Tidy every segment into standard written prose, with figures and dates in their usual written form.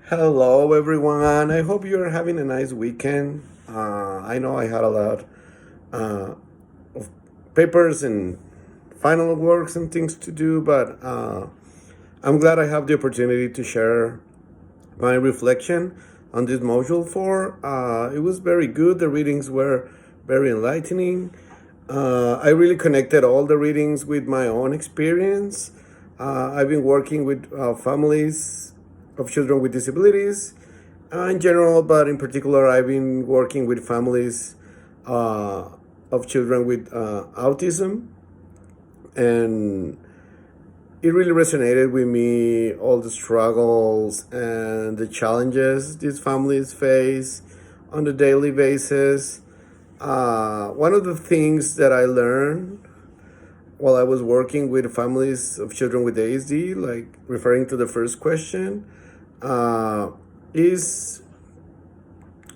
Hello, everyone. I hope you're having a nice weekend. I know I had a lot uh, of papers and final works and things to do, but I'm glad I have the opportunity to share my reflection on this module 4. It was very good. The readings were very enlightening. I really connected all the readings with my own experience. I've been working with families of children with disabilities in general, but in particular, I've been working with families uh, of children with autism, and it really resonated with me all the struggles and the challenges these families face on a daily basis. One of the things that I learned while I was working with families of children with ASD, like referring to the first question, uh, is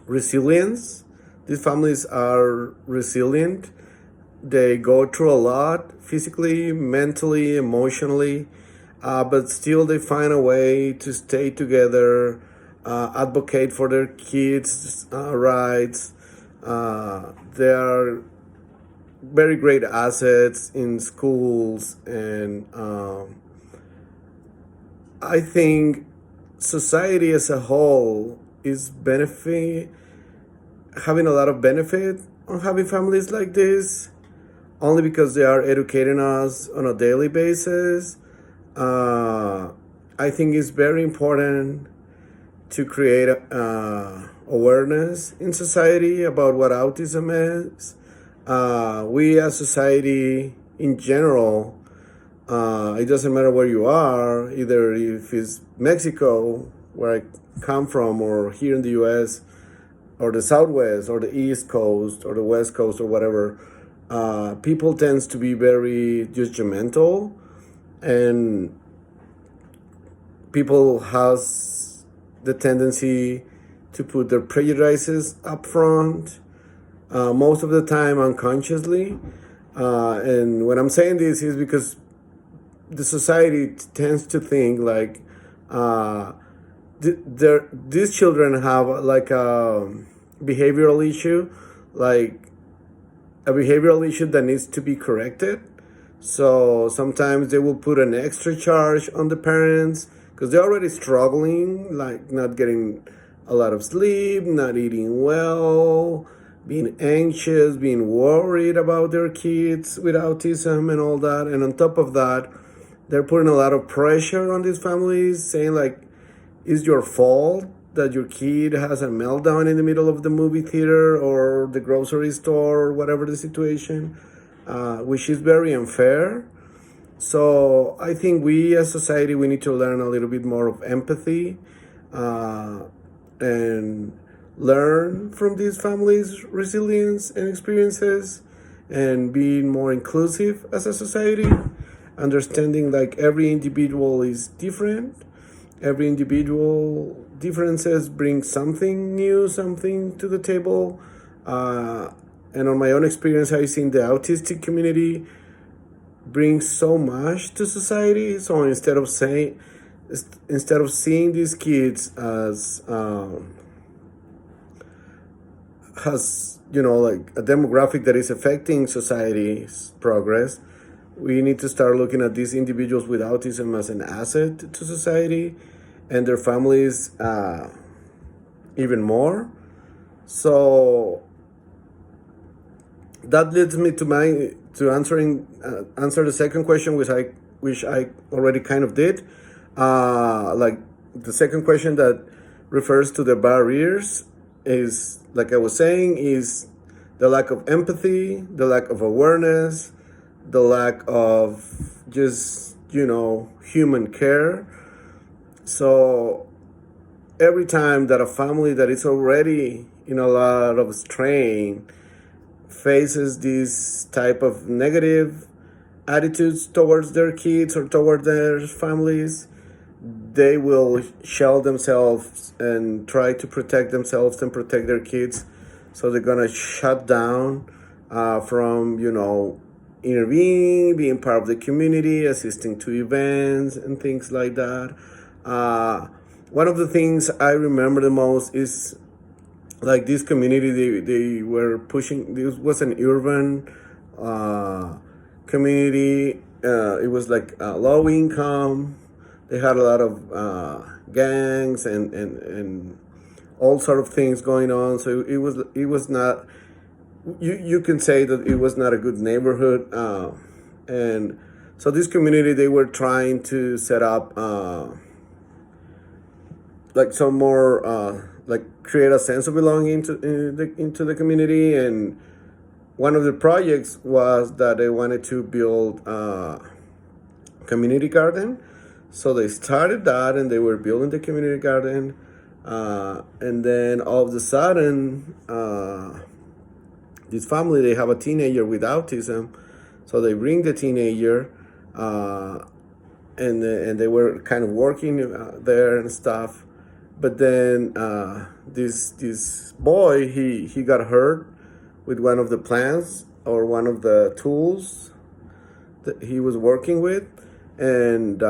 resilience. These families are resilient. They go through a lot physically, mentally, emotionally, but still they find a way to stay together, advocate for their kids' rights. They are very great assets in schools, and I think society as a whole is benefit having a lot of benefit on having families like this, only because they are educating us on a daily basis. Uh, I think it's very important to create awareness in society about what autism is. We as society in general, it doesn't matter where you are, either if it's Mexico, where I come from, or here in the US, or the Southwest, or the East Coast, or the West Coast, or whatever. People tends to be very judgmental, and people has the tendency to put their prejudices up front, most of the time unconsciously. And when I'm saying this is because the society tends to think like uh, these children have like a behavioral issue, like a behavioral issue that needs to be corrected. So sometimes they will put an extra charge on the parents because they're already struggling, like not getting a lot of sleep, not eating well, being anxious, being worried about their kids with autism and all that. And on top of that, they're putting a lot of pressure on these families, saying like, it's your fault that your kid has a meltdown in the middle of the movie theater or the grocery store or whatever the situation, which is very unfair. So I think we as society, we need to learn a little bit more of empathy, uh, and learn from these families' resilience and experiences, and being more inclusive as a society, understanding like every individual is different. Every individual differences bring something new, something to the table. Uh, and on my own experience, I've seen the autistic community bring so much to society. So instead of seeing these kids as has like a demographic that is affecting society's progress, we need to start looking at these individuals with autism as an asset to society and their families even more. So that leads me to my to answer the second question, which I already kind of did. Like the second question that refers to the barriers is, like I was saying, is the lack of empathy, the lack of awareness, the lack of just human care. So every time that a family that is already in a lot of strain faces this type of negative attitudes towards their kids or toward their families, they will shell themselves and try to protect themselves and protect their kids. So they're gonna shut down from intervening, being part of the community, assisting to events and things like that. Uh, one of the things I remember the most is like this community. They were pushing. This was an urban community. It was like low income. They had a lot of gangs and all sort of things going on. So it was not. You can say that it was not a good neighborhood. And so this community, they were trying to set up like some more like create a sense of belonging into the community. And one of the projects was that they wanted to build a community garden. So they started that and they were building the community garden. And then all of a sudden, this family, they have a teenager with autism. So they bring the teenager, and they were kind of working there and stuff. But then this boy, he got hurt with one of the plants or one of the tools that he was working with, and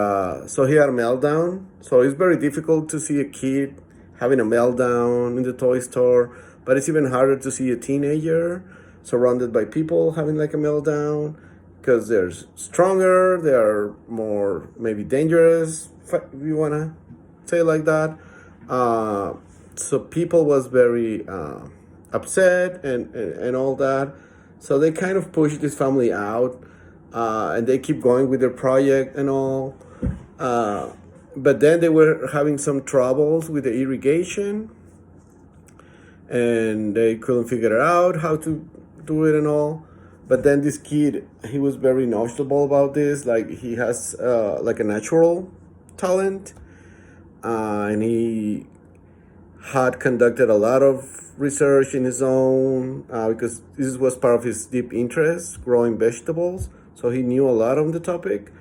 so he had a meltdown. So it's very difficult to see a kid having a meltdown in the toy store, but it's even harder to see a teenager surrounded by people having like a meltdown, because they're stronger, they are more maybe dangerous, if you want to say it like that. So people was very upset and all that. So they kind of pushed this family out, and they keep going with their project and all. But then they were having some troubles with the irrigation, and they couldn't figure out how to do it and all. But then this kid, he was very knowledgeable about this. Like he has like a natural talent, and he had conducted a lot of research in his own because this was part of his deep interest, growing vegetables. So he knew a lot on the topic.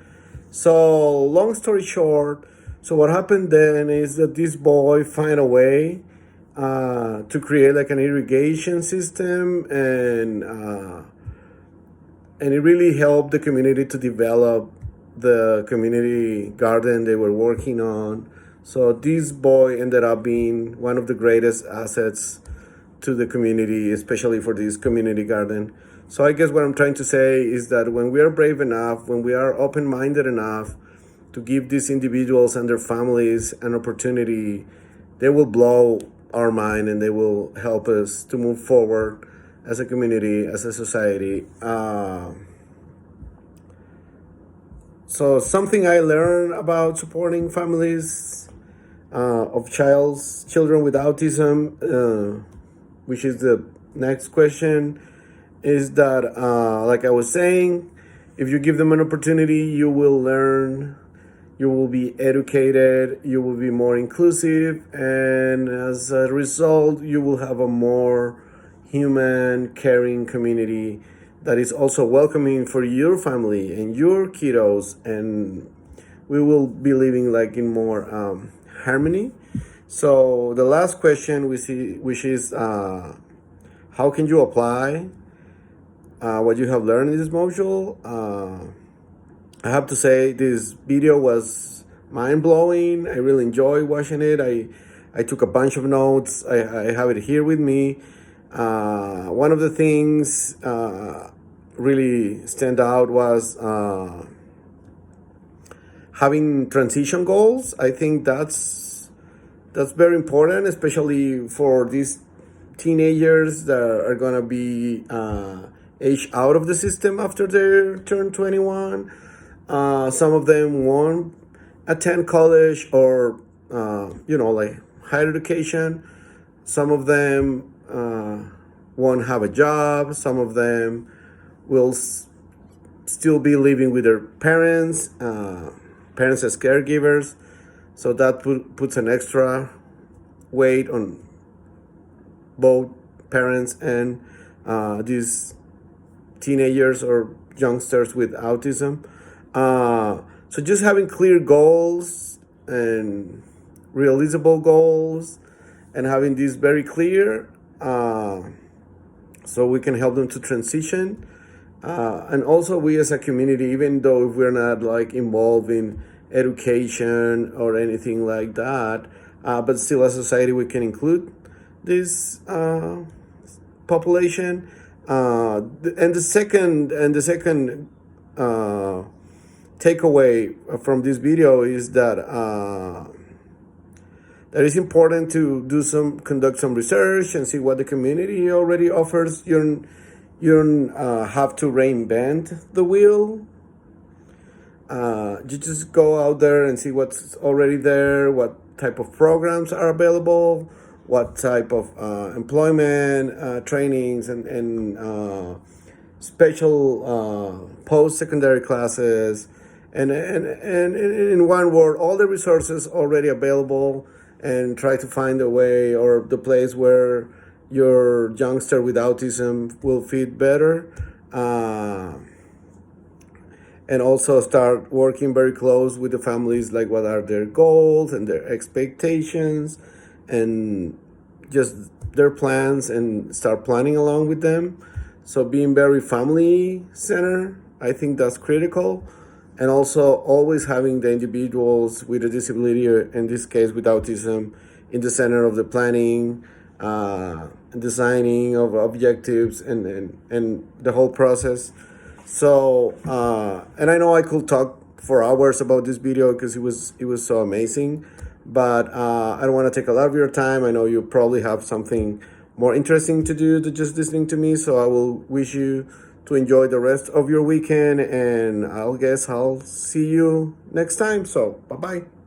So long story short, so what happened then is that this boy find a way to create like an irrigation system, and it really helped the community to develop the community garden they were working on. So this boy ended up being one of the greatest assets to the community, especially for this community garden. So I guess what I'm trying to say is that when we are brave enough, when we are open-minded enough to give these individuals and their families an opportunity, they will blow our mind and they will help us to move forward as a community, as a society. So something I learned about supporting families of children with autism, which is the next question, is that, like I was saying, if you give them an opportunity, you will learn, you will be educated, you will be more inclusive, and as a result, you will have a more human, caring community that is also welcoming for your family and your kiddos, and we will be living like in more harmony. So the last question we see, which is how can you apply what you have learned in this module? I have to say this video was mind-blowing. I really enjoyed watching it. I took a bunch of notes. I have it here with me. One of the things really stand out was having transition goals. I think that's very important, especially for these teenagers that are gonna be aged out of the system after they turn 21. Some of them won't attend college or like higher education. Some of them won't have a job. Some of them will still be living with their parents, parents as caregivers. So that puts an extra weight on both parents and these teenagers or youngsters with autism. So just having clear goals and realizable goals and having these very clear so we can help them to transition. And also we as a community, even though if we're not like involved in education or anything like that. But still, as a society, we can include this population. And the second takeaway from this video is that it's important to conduct some research and see what the community already offers. You don't have to reinvent the wheel. You just go out there and see what's already there, what type of programs are available, what type of employment trainings and special post-secondary classes, and in one word, all the resources already available, and try to find a way or the place where your youngster with autism will fit better. And also start working very close with the families, like what are their goals and their expectations and just their plans, and start planning along with them. So being very family centered, I think that's critical. And also always having the individuals with a disability, or in this case with autism, in the center of the planning, designing of objectives, and the whole process. So, and I know I could talk for hours about this video because it was so amazing, but I don't want to take a lot of your time. I know you probably have something more interesting to do than just listening to me. So I will wish you to enjoy the rest of your weekend, and I'll see you next time. So bye bye.